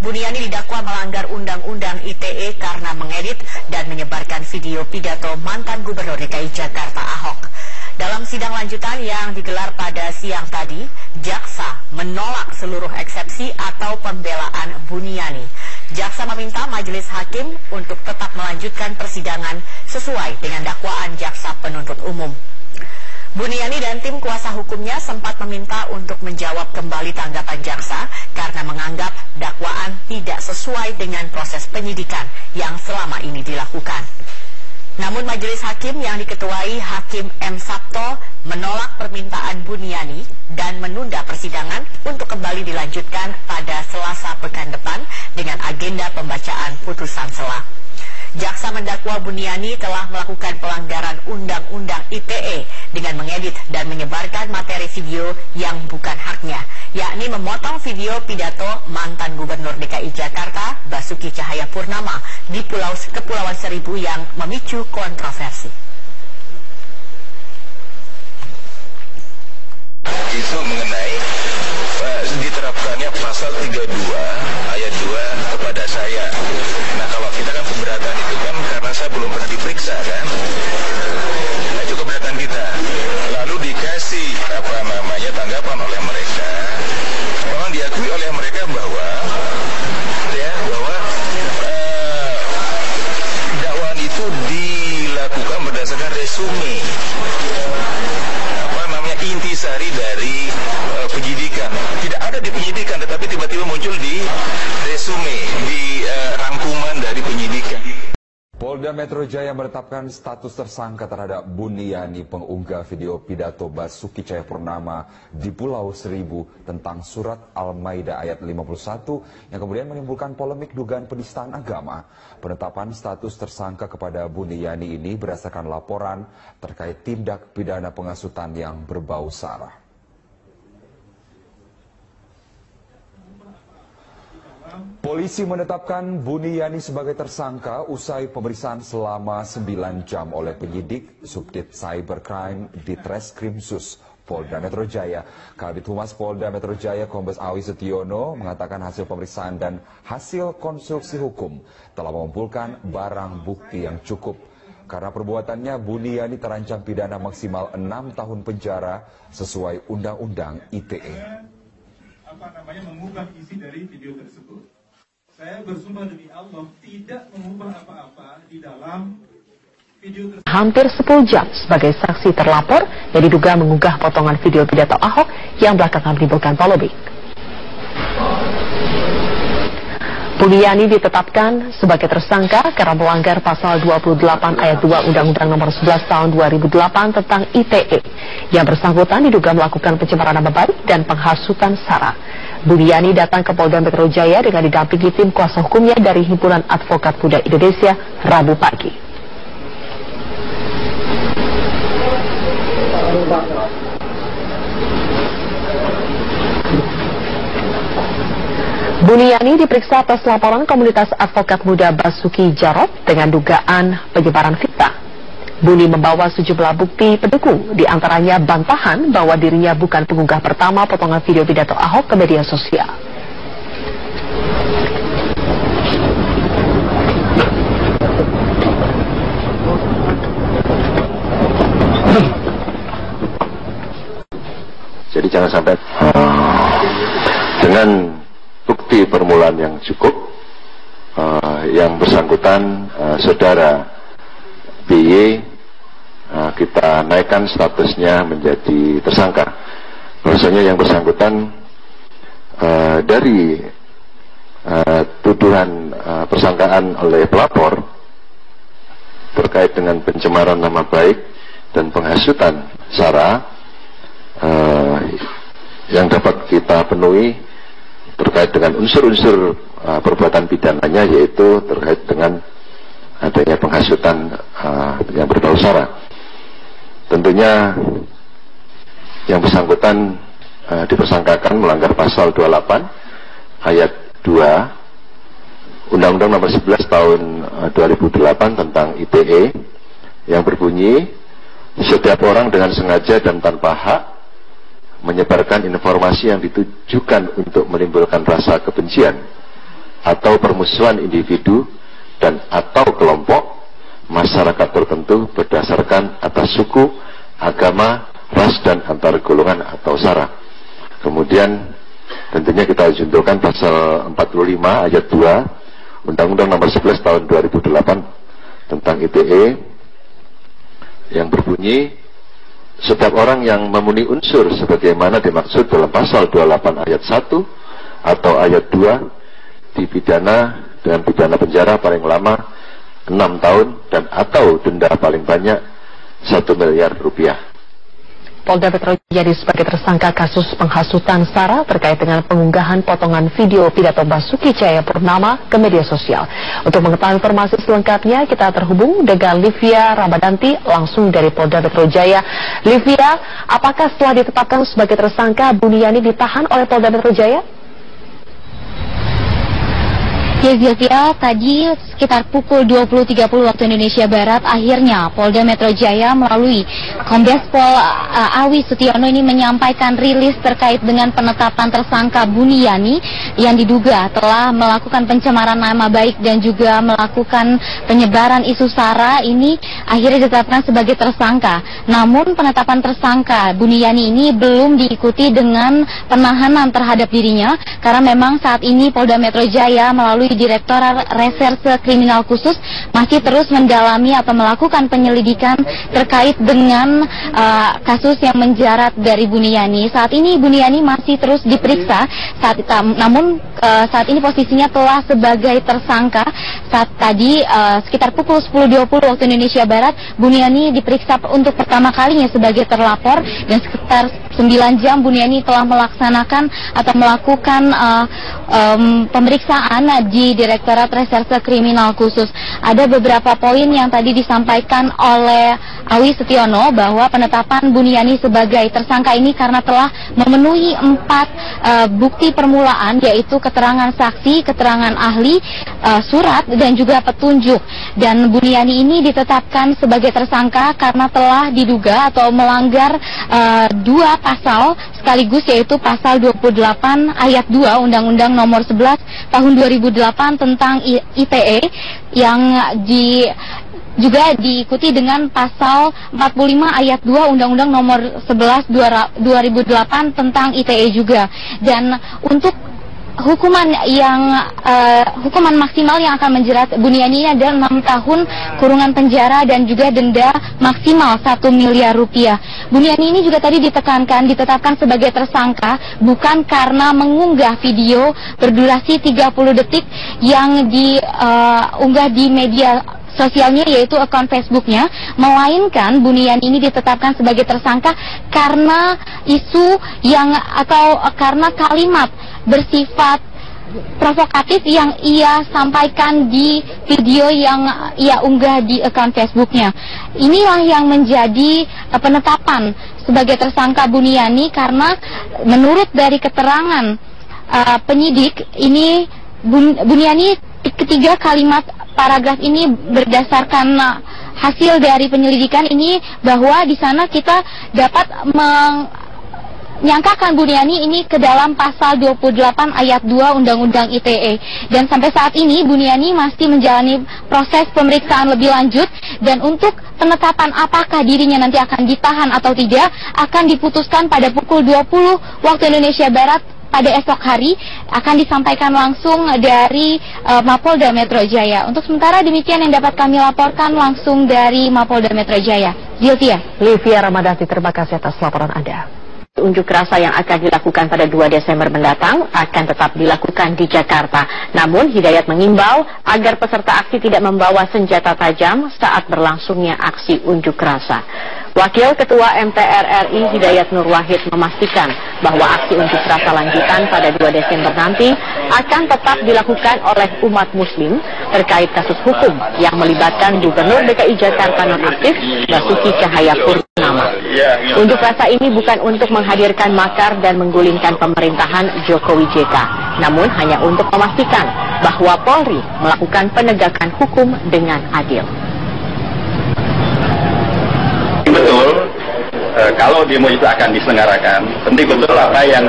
Buniani didakwa melanggar Undang-Undang ITE karena mengedit dan menyebarkan video pidato mantan Gubernur DKI Jakarta Ahok. Dalam sidang lanjutan yang digelar pada siang tadi, jaksa menolak seluruh eksepsi atau pembelaan Buniani. Jaksa meminta majelis hakim untuk tetap melanjutkan persidangan sesuai dengan dakwaan jaksa penuntut umum. Buniani dan tim kuasa hukumnya sempat meminta untuk menjawab kembali tanggapan jaksa karena menganggap dakwaan tidak sesuai dengan proses penyidikan yang selama ini dilakukan. Namun majelis hakim yang diketuai Hakim M. Sabto menolak permintaan Buniani dan menunda persidangan untuk kembali dilanjutkan pada Selasa pekan depan dengan agenda pembacaan putusan sela. Jaksa mendakwa Buniani telah melakukan pelanggaran Undang-Undang ITE dengan mengedit dan menyebarkan materi video yang bukan haknya, yakni memotong video pidato mantan Gubernur DKI Jakarta Basuki Cahayapurnama di Kepulauan Seribu yang memicu kontroversi. Itu mengenai diterapkannya pasal 32 ayat 2 kepada saya. Nah, kalau kita kan keberatan itu kan karena saya belum pernah diperiksa kan. Nah, itu keberatan kita. Lalu dikasih tanggapan oleh mereka. Memang diakui oleh mereka bahwa dakwaan itu dilakukan berdasarkan resume. Intisari dari penyidikan. Tidak ada di penyidikan, tetapi tiba-tiba muncul di resume, di rangkuman dari penyidikan. Polda Metro Jaya menetapkan status tersangka terhadap Buniani, pengunggah video pidato Basuki Cahayapurnama di Pulau Seribu tentang surat Al-Maidah ayat 51 yang kemudian menimbulkan polemik dugaan penistaan agama. Penetapan status tersangka kepada Buniani ini berdasarkan laporan terkait tindak pidana penghasutan yang berbau sara. Polisi menetapkan Buniani sebagai tersangka usai pemeriksaan selama 9 jam oleh penyidik Subdit Cybercrime Ditreskrimsus Polda Metro Jaya. Kabid Humas Polda Metro Jaya Kombes Awi Setiono mengatakan hasil pemeriksaan dan hasil konstruksi hukum telah mengumpulkan barang bukti yang cukup. Karena perbuatannya, Buniani terancam pidana maksimal 6 tahun penjara sesuai Undang-Undang ITE. Mengubah isi dari video tersebut. Saya bersumpah demi Allah tidak mengubah apa-apa di dalam video tersebut. Hampir 10 jam sebagai saksi terlapor yang diduga mengunggah potongan video pidato Ahok yang belakangan menimbulkan polemik. Buniani ditetapkan sebagai tersangka karena melanggar pasal 28 ayat 2 Undang-Undang Nomor 11 Tahun 2008 tentang ITE. Yang bersangkutan diduga melakukan pencemaran nama baik dan penghasutan sara. Buniani datang ke Polda Metro Jaya dengan didampingi tim kuasa hukumnya dari Himpunan Advokat Muda Indonesia Rabu pagi. Buniani diperiksa atas laporan komunitas advokat muda Basuki Jarot dengan dugaan penyebaran fitnah. Buni membawa sejumlah bukti pendukung, diantaranya bantahan bahwa dirinya bukan pengunggah pertama potongan video pidato Ahok ke media sosial. Jadi jangan sampai dengan bukti permulaan yang cukup, yang bersangkutan saudara BY kita naikkan statusnya menjadi tersangka. Bahwasanya yang bersangkutan dari tuduhan persangkaan oleh pelapor terkait dengan pencemaran nama baik dan penghasutan sara yang dapat kita penuhi terkait dengan unsur-unsur perbuatan pidananya, yaitu terkait dengan adanya penghasutan yang berbau sara. Tentunya yang bersangkutan dipersangkakan melanggar pasal 28 ayat 2 Undang-Undang Nomor 11 Tahun 2008 tentang ITE yang berbunyi, setiap orang dengan sengaja dan tanpa hak menyebarkan informasi yang ditujukan untuk menimbulkan rasa kebencian atau permusuhan individu dan atau kelompok masyarakat tertentu berdasarkan atas suku, agama, ras dan antar golongan atau sara. Kemudian tentunya kita junturkan pasal 45 ayat 2 Undang-Undang Nomor 11 Tahun 2008 tentang ITE yang berbunyi, setiap orang yang memenuhi unsur sebagaimana dimaksud dalam pasal 28 ayat 1 atau ayat 2 dipidana dengan pidana penjara paling lama 6 tahun dan atau denda paling banyak 1 miliar rupiah. Polda Metro Jaya sebagai tersangka kasus penghasutan SARA terkait dengan pengunggahan potongan video pidato Basuki Cahayapurnama ke media sosial. Untuk mengetahui informasi selengkapnya, kita terhubung dengan Livia Ramadanti langsung dari Polda Metro Jaya. Livia, apakah setelah ditetapkan sebagai tersangka, Buniyani ditahan oleh Polda Metro Jaya? Ya, Zilvia, tadi sekitar pukul 20.30 waktu Indonesia Barat, akhirnya Polda Metro Jaya melalui Kombes Pol Awi Sutiono ini menyampaikan rilis terkait dengan penetapan tersangka Buniyani yang diduga telah melakukan pencemaran nama baik dan juga melakukan penyebaran isu SARA. Ini akhirnya ditetapkan sebagai tersangka. Namun penetapan tersangka Buniyani ini belum diikuti dengan penahanan terhadap dirinya, karena memang saat ini Polda Metro Jaya melalui Direktorat Reserse Kriminal Khusus masih terus mendalami atau melakukan penyelidikan terkait dengan kasus yang menjerat dari Buniyani. Saat ini Buniyani masih terus diperiksa, namun saat ini posisinya telah sebagai tersangka. Saat tadi sekitar pukul 10.20 waktu Indonesia Barat, Buniyani diperiksa untuk pertama kalinya sebagai terlapor, dan sekitar 9 jam Buniyani telah melaksanakan atau melakukan pemeriksaan di Direktorat Reserse Kriminal Khusus. Ada beberapa poin yang tadi disampaikan oleh Awi Sutiono bahwa penetapan Buniyani sebagai tersangka ini karena telah memenuhi 4 bukti permulaan, yaitu keterangan saksi, keterangan ahli, surat, dan juga petunjuk. Dan Buniyani ini ditetapkan sebagai tersangka karena telah diduga atau melanggar 2 pasal sekaligus, yaitu pasal 28 ayat 2 Undang-Undang Nomor 11 Tahun 2008 tentang ITE yang juga diikuti dengan pasal 45 ayat 2 Undang-Undang Nomor 11 2008 tentang ITE juga. Dan untuk hukuman maksimal yang akan menjerat Buniyani ini adalah 6 tahun kurungan penjara dan juga denda maksimal 1 miliar rupiah. Buniyani ini juga tadi ditetapkan sebagai tersangka bukan karena mengunggah video berdurasi 30 detik yang diunggah di media sosialnya, yaitu akun Facebooknya, melainkan Buniyani ini ditetapkan sebagai tersangka karena isu karena kalimat bersifat provokatif yang ia sampaikan di video yang ia unggah di akun Facebooknya. Inilah yang menjadi penetapan sebagai tersangka Buniyani, karena menurut dari keterangan penyidik ini, Buniyani ketiga kalimat paragraf ini berdasarkan hasil dari penyelidikan ini, bahwa di sana kita dapat menyangkakan Buniyani ini ke dalam pasal 28 ayat 2 Undang-Undang ITE. Dan sampai saat ini Buniyani masih menjalani proses pemeriksaan lebih lanjut, dan untuk penetapan apakah dirinya nanti akan ditahan atau tidak akan diputuskan pada pukul 20 waktu Indonesia Barat pada esok hari, akan disampaikan langsung dari Mapolda Metro Jaya. Untuk sementara demikian yang dapat kami laporkan langsung dari Mapolda Metro Jaya. Livia Ramadanti, terima kasih atas laporan Anda. Unjuk rasa yang akan dilakukan pada 2 Desember mendatang akan tetap dilakukan di Jakarta. Namun Hidayat mengimbau agar peserta aksi tidak membawa senjata tajam saat berlangsungnya aksi unjuk rasa. Wakil Ketua MPR RI Hidayat Nur Wahid memastikan bahwa aksi unjuk rasa lanjutan pada 2 Desember nanti akan tetap dilakukan oleh umat muslim terkait kasus hukum yang melibatkan Gubernur DKI Jakarta nonaktif Basuki Cahayapurnama. Unjuk rasa ini bukan untuk menghadirkan makar dan menggulingkan pemerintahan Jokowi JK, namun hanya untuk memastikan bahwa Polri melakukan penegakan hukum dengan adil. Betul, kalau demo itu akan diselenggarakan, penting betul apa yang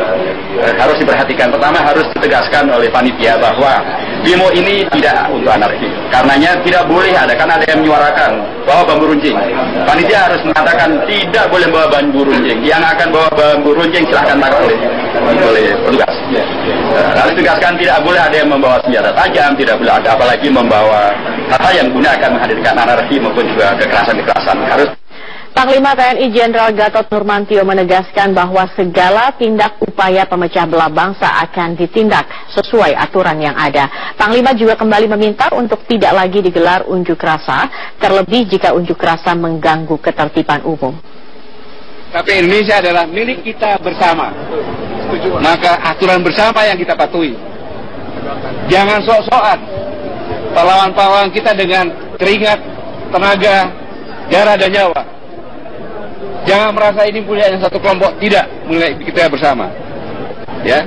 harus diperhatikan. Pertama, harus ditegaskan oleh panitia bahwa Demo ini tidak untuk anarki. Karenanya tidak boleh ada, karena ada yang menyuarakan bawa bambu runcing. Panitia harus mengatakan tidak boleh bawa bambu runcing. Yang akan bawa bambu runcing silahkan tangkap oleh petugas. Lalu ditegaskan tidak boleh ada yang membawa senjata tajam, tidak boleh ada apalagi membawa hal yang guna akan menghadirkan anarki maupun juga kekerasan-kekerasan. Harus. Panglima TNI Jenderal Gatot Nurmantio menegaskan bahwa segala tindak upaya pemecah belah bangsa akan ditindak sesuai aturan yang ada. Panglima juga kembali meminta untuk tidak lagi digelar unjuk rasa, terlebih jika unjuk rasa mengganggu ketertiban umum. Tapi Indonesia adalah milik kita bersama. Maka aturan bersama yang kita patuhi. Jangan sok-sokan. Pahlawan-pahlawan kita dengan keringat, tenaga, darah dan nyawa. Jangan merasa ini punya yang satu kelompok, tidak, mulai kita bersama. Ya.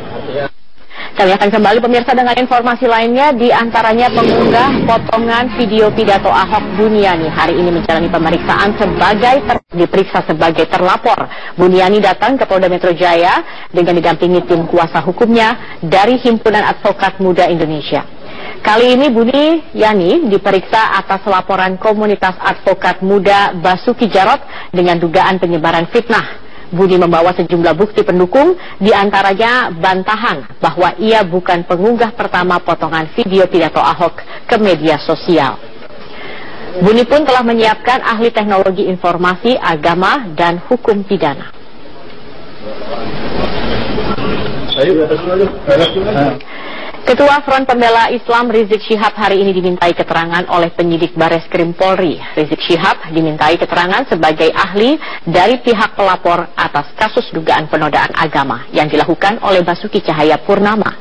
Kami akan kembali pemirsa dengan informasi lainnya, di antaranya pengunggah potongan video pidato Ahok Buniani hari ini menjalani pemeriksaan diperiksa sebagai terlapor. Buniani datang ke Polda Metro Jaya dengan didampingi tim kuasa hukumnya dari Himpunan Advokat Muda Indonesia. Kali ini Buniani diperiksa atas laporan komunitas advokat muda Basuki Jarot dengan dugaan penyebaran fitnah. Budi membawa sejumlah bukti pendukung, diantaranya bantahan bahwa ia bukan pengunggah pertama potongan video pidato Ahok ke media sosial. Budi pun telah menyiapkan ahli teknologi informasi, agama, dan hukum pidana. Ketua Front Pembela Islam Rizik Syihab hari ini dimintai keterangan oleh penyidik Bareskrim Polri. Rizik Syihab dimintai keterangan sebagai ahli dari pihak pelapor atas kasus dugaan penodaan agama yang dilakukan oleh Basuki Cahayapurnama.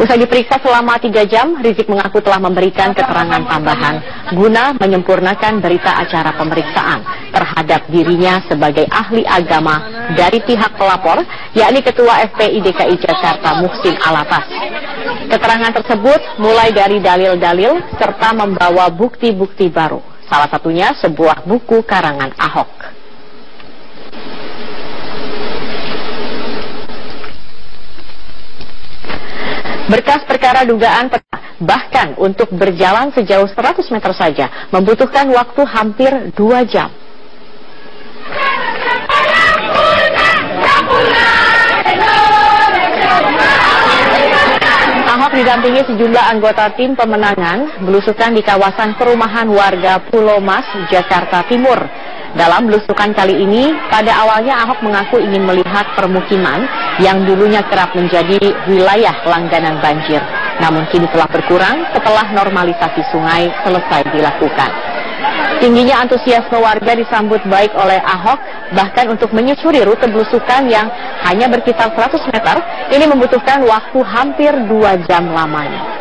Usai diperiksa selama 3 jam, Rizik mengaku telah memberikan keterangan tambahan guna menyempurnakan berita acara pemeriksaan terhadap dirinya sebagai ahli agama dari pihak pelapor, yakni Ketua FPI DKI Jakarta Muhsin Alatas. Keterangan tersebut mulai dari dalil-dalil serta membawa bukti-bukti baru, salah satunya sebuah buku karangan Ahok. Berkas perkara dugaan bahkan untuk berjalan sejauh 100 meter saja membutuhkan waktu hampir 2 jam. Ahok didampingi sejumlah anggota tim pemenangan belusukan di kawasan perumahan warga Pulau Mas, Jakarta Timur. Dalam belusukan kali ini, pada awalnya Ahok mengaku ingin melihat permukiman yang dulunya kerap menjadi wilayah langganan banjir. Namun kini telah berkurang setelah normalisasi sungai selesai dilakukan. Tingginya antusiasme warga disambut baik oleh Ahok, bahkan untuk menyusuri rute belusukan yang hanya berkisar 100 meter, ini membutuhkan waktu hampir 2 jam lamanya.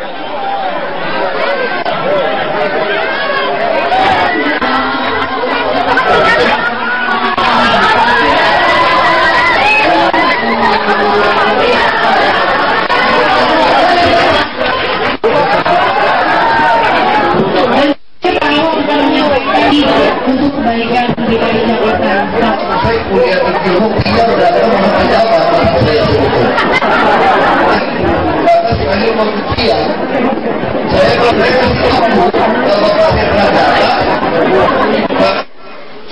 Untuk kebaikan DKI Jakarta. Saya kuliah ilmu tidak berada di zaman saya sebutkan. Maka sekali pembuktian, saya berada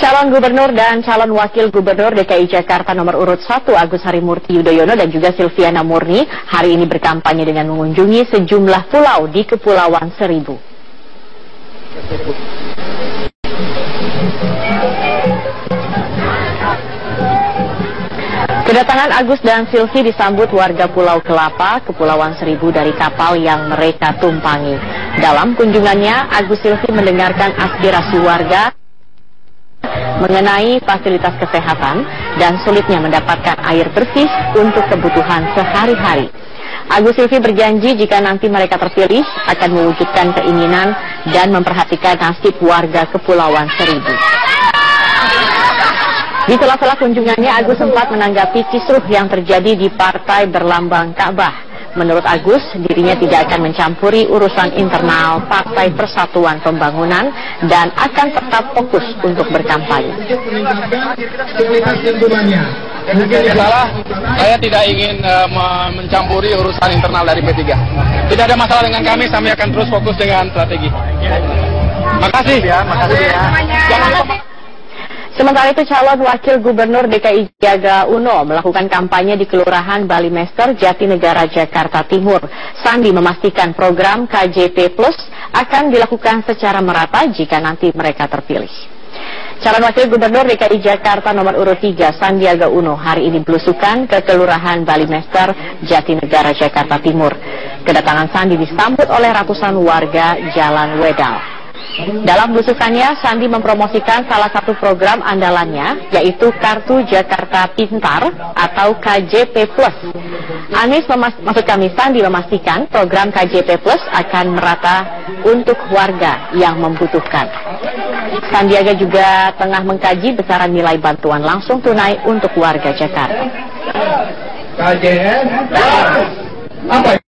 Calon Gubernur dan calon Wakil Gubernur DKI Jakarta nomor urut 1 Agus Harimurti Yudhoyono dan juga Silviana Murni hari ini berkampanye dengan mengunjungi sejumlah pulau di Kepulauan Seribu. Kedatangan Agus dan Silvi disambut warga Pulau Kelapa, Kepulauan Seribu dari kapal yang mereka tumpangi. Dalam kunjungannya, Agus Silvi mendengarkan aspirasi warga mengenai fasilitas kesehatan dan sulitnya mendapatkan air bersih untuk kebutuhan sehari-hari. Agus Silvi berjanji jika nanti mereka terpilih akan mewujudkan keinginan dan memperhatikan nasib warga Kepulauan Seribu. Di sela-sela kunjungannya, Agus sempat menanggapi kisruh yang terjadi di partai berlambang Ka'bah. Menurut Agus, dirinya tidak akan mencampuri urusan internal Partai Persatuan Pembangunan dan akan tetap fokus untuk berkampanye. Mungkin salah, saya tidak ingin mencampuri urusan internal dari P3. Tidak ada masalah dengan kami akan terus fokus dengan strategi. Makasih ya, makasih ya. Sementara itu calon wakil gubernur DKI Sandiaga Uno melakukan kampanye di Kelurahan Balimester, Jatinegara, Jakarta Timur. Sandi memastikan program KJP Plus akan dilakukan secara merata jika nanti mereka terpilih. Calon wakil gubernur DKI Jakarta nomor urut 3 Sandiaga Uno hari ini belusukan ke Kelurahan Balimester, Jatinegara, Jakarta Timur. Kedatangan Sandi disambut oleh ratusan warga Jalan Wedal. Dalam belusukannya, Sandi mempromosikan salah satu program andalannya, yaitu Kartu Jakarta Pintar atau KJP Plus. Sandi memastikan program KJP Plus akan merata untuk warga yang membutuhkan. Sandiaga juga tengah mengkaji besaran nilai bantuan langsung tunai untuk warga Jakarta. KJP apa?